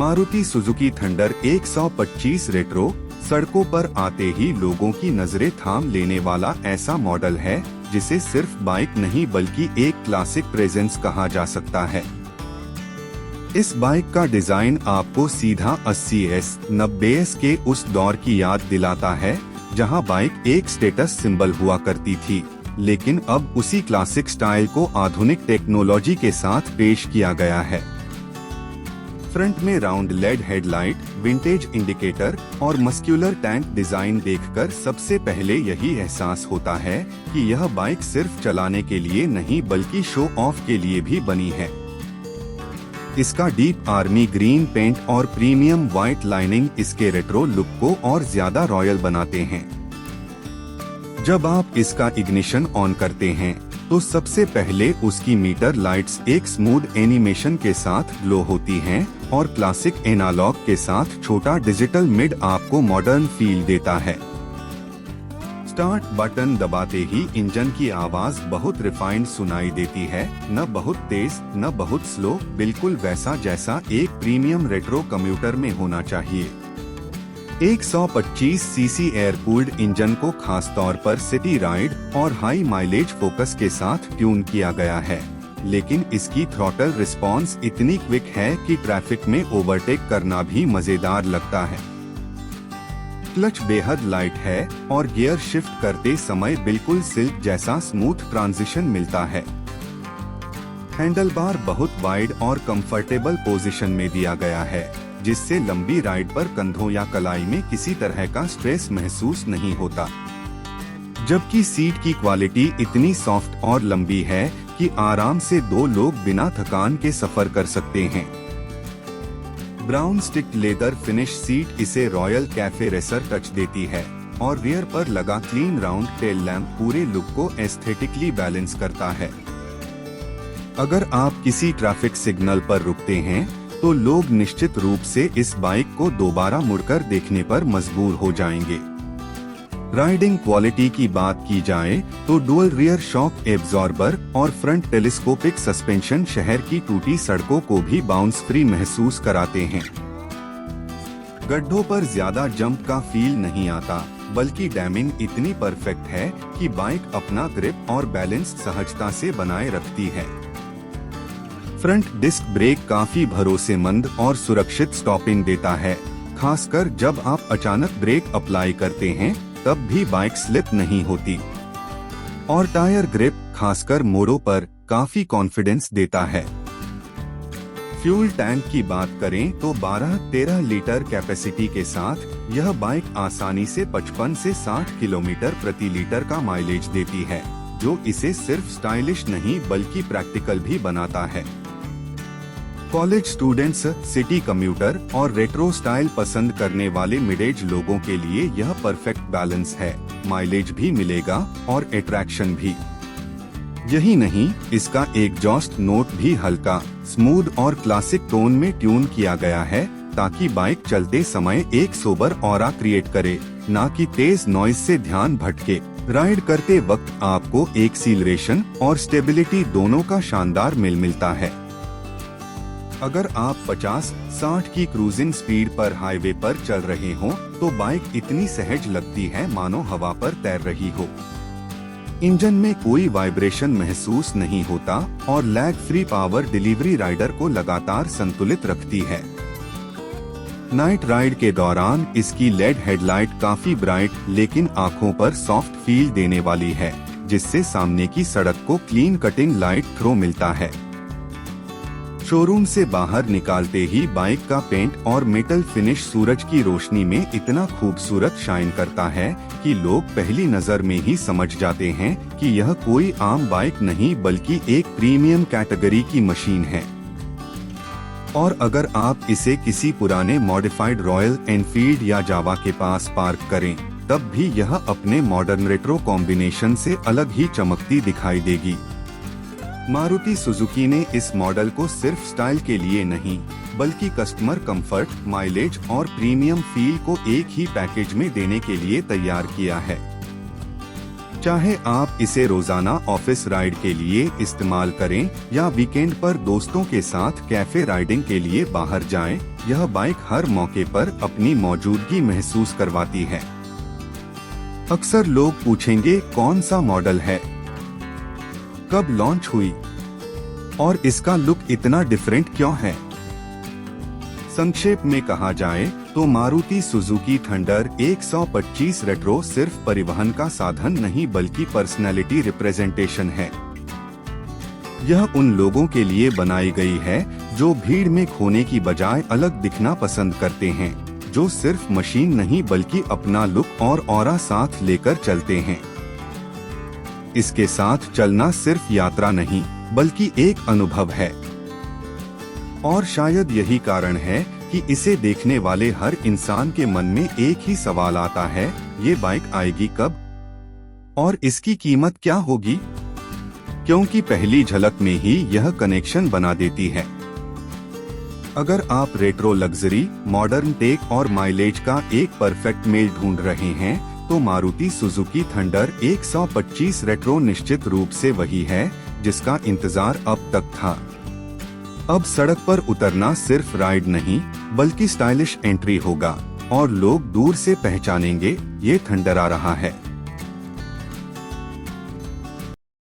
Maruti Suzuki thunder 125 retro सड़कों पर आते ही लोगों की नजरें थाम लेने वाला ऐसा मॉडल है जिसे सिर्फ बाइक नहीं बल्कि एक क्लासिक प्रेजेंस कहा जा सकता है। इस बाइक का डिजाइन आपको सीधा 80s 90s के उस दौर की याद दिलाता है जहां बाइक एक स्टेटस सिंबल हुआ करती थी, लेकिन अब उसी क्लासिक स्टाइल को आधुनिक टेक्नोलॉजी के साथ पेश किया गया है। फ्रंट में round LED headlight, vintage indicator और मस्क्यूलर टैंक डिजाइन देखकर सबसे पहले यही एहसास होता है कि यह बाइक सिर्फ चलाने के लिए नहीं बल्कि शो ऑफ के लिए भी बनी है। इसका डीप आर्मी ग्रीन पेंट और प्रीमियम व्हाइट लाइनिंग इसके रेट्रो लुक को और ज्यादा रॉयल बनाते हैं। जब आप इसका इग्निशन ऑन करते हैं तो सबसे पहले उसकी मीटर लाइट्स एक स्मूथ एनिमेशन के साथ ग्लो होती हैं और क्लासिक एनालॉग के साथ छोटा डिजिटल मिड आपको मॉडर्न फील देता है। स्टार्ट बटन दबाते ही इंजन की आवाज बहुत रिफाइंड सुनाई देती है, न बहुत तेज न बहुत स्लो, बिल्कुल वैसा जैसा एक प्रीमियम रेट्रो कम्यूटर में होना चाहिए। 125 सीसी एयर कूल्ड इंजन को खास तौर पर सिटी राइड और हाई माइलेज फोकस के साथ ट्यून किया गया है, लेकिन इसकी थ्रॉटल रिस्पॉन्स इतनी क्विक है कि ट्रैफिक में ओवरटेक करना भी मजेदार लगता है। क्लच बेहद लाइट है और गियर शिफ्ट करते समय बिल्कुल सिल्क जैसा स्मूथ ट्रांजिशन मिलता है। हैंडल बार बहुत वाइड और कंफर्टेबल पोजीशन में दिया गया है, जिससे लंबी राइड पर कंधों या कलाई में किसी तरह का स्ट्रेस महसूस नहीं होता। जबकि सीट की क्वालिटी इतनी सॉफ्ट और लंबी है कि आराम से 2 लोग बिना थकान के सफर कर सकते हैं। Brown stick leather finish seat इसे रॉयल कैफे रेसर टच देती है और रियर पर लगा क्लीन राउंड टेल लैंप पूरे लुक को एस्थेटिकली बैलेंस करता है। अगर आप किसी ट्रैफिक सिग्नल पर रुकते हैं तो लोग निश्चित रूप से इस बाइक को दोबारा मुड़कर देखने पर मजबूर हो जाएंगे। राइडिंग क्वालिटी की बात की जाए तो डुअल रियर शॉक एब्जॉर्बर और फ्रंट टेलीस्कोपिक सस्पेंशन शहर की टूटी सड़कों को भी बाउंस फ्री महसूस कराते हैं। गड्ढों पर ज्यादा जंप का फील नहीं आता, बल्कि डैमिंग इतनी परफेक्ट है कि बाइक अपना ग्रिप और बैलेंस सहजता से बनाए रखती है। फ्रंट डिस्क ब्रेक काफी भरोसेमंद और सुरक्षित स्टॉपिंग देता है, खासकर जब आप अचानक ब्रेक अप्लाई करते हैं तब भी बाइक स्लिप नहीं होती। और टायर ग्रिप खासकर मोड़ों पर काफी कॉन्फिडेंस देता है। फ्यूल टैंक की बात करें तो 12-13 लीटर कैपेसिटी के साथ यह बाइक आसानी से 55 से 60 किलोमीटर प्रति लीटर का माइलेज देती है, जो इसे सिर्फ स्टाइलिश नहीं बल्कि प्रैक्टिकल भी बनाता है। कॉलेज स्टूडेंट्स, सिटी कम्यूटर और रेट्रो स्टाइल पसंद करने वाले मिड एज लोगों के लिए यह परफेक्ट बैलेंस है। माइलेज भी मिलेगा और अट्रैक्शन भी। यही नहीं, इसका एग्जॉस्ट नोट भी हल्का, स्मूथ और क्लासिक टोन में ट्यून किया गया है ताकि बाइक चलते समय एक सोबर ऑरा क्रिएट करे, ना कि तेज नॉइज से ध्यान भटके। राइड करते वक्त आपको एक्सीलरेशन और स्टेबिलिटी दोनों का शानदार मेल मिलता है। अगर आप 50-60 की क्रूजिंग स्पीड पर हाईवे पर चल रहे हो तो बाइक इतनी सहज लगती है मानो हवा पर तैर रही हो। इंजन में कोई वाइब्रेशन महसूस नहीं होता और lag free power delivery rider को लगातार संतुलित रखती है। नाइट राइड के दौरान इसकी लेड हेडलाइट काफी ब्राइट लेकिन आंखों पर सॉफ्ट फील देने वाली है, जिससे सामने की सड़क को क्लीन कटिंग लाइट थ्रो मिलता है। शोरूम से बाहर निकालते ही बाइक का पेंट और मेटल फिनिश सूरज की रोशनी में इतना खूबसूरत शाइन करता है कि लोग पहली नजर में ही समझ जाते हैं कि यह कोई आम बाइक नहीं बल्कि एक प्रीमियम कैटेगरी की मशीन है। और अगर आप इसे किसी पुराने मॉडिफाइड रॉयल एनफील्ड या जावा के पास पार्क करें, तब भी यह अपने मॉडर्न रेट्रो कॉम्बिनेशन से अलग ही चमकती दिखाई देगी। मारुति सुजुकी ने इस मॉडल को सिर्फ स्टाइल के लिए नहीं बल्कि कस्टमर कंफर्ट, माइलेज और प्रीमियम फील को एक ही पैकेज में देने के लिए तैयार किया है। चाहे आप इसे रोजाना ऑफिस राइड के लिए इस्तेमाल करें या वीकेंड पर दोस्तों के साथ कैफे राइडिंग के लिए बाहर जाएं, यह बाइक हर मौके पर अपनी मौजूदगी महसूस करवाती है। अक्सर लोग पूछेंगे कौन सा मॉडल है, कब लॉन्च हुई और इसका लुक इतना डिफरेंट क्यों है। संक्षेप में कहा जाए तो मारुति सुजुकी थंडर 125 रेट्रो सिर्फ परिवहन का साधन नहीं बल्कि पर्सनैलिटी रिप्रेजेंटेशन है। यह उन लोगों के लिए बनाई गई है जो भीड़ में खोने की बजाय अलग दिखना पसंद करते हैं, जो सिर्फ मशीन नहीं बल्कि अपना लुक और ऑरा साथ लेकर चलते हैं। इसके साथ चलना सिर्फ यात्रा नहीं बल्कि एक अनुभव है और शायद यही कारण है कि इसे देखने वाले हर इंसान के मन में एक ही सवाल आता है, ये बाइक आएगी कब और इसकी कीमत क्या होगी, क्योंकि पहली झलक में ही यह कनेक्शन बना देती है। अगर आप रेट्रो लग्जरी, मॉडर्न टेक और माइलेज का एक परफेक्ट मेल ढूंढ रहे हैं तो मारुति सुजुकी थंडर 125 रेट्रो निश्चित रूप से वही है जिसका इंतजार अब तक था। अब सड़क पर उतरना सिर्फ राइड नहीं बल्कि स्टाइलिश एंट्री होगा और लोग दूर से पहचानेंगे ये थंडर आ रहा है।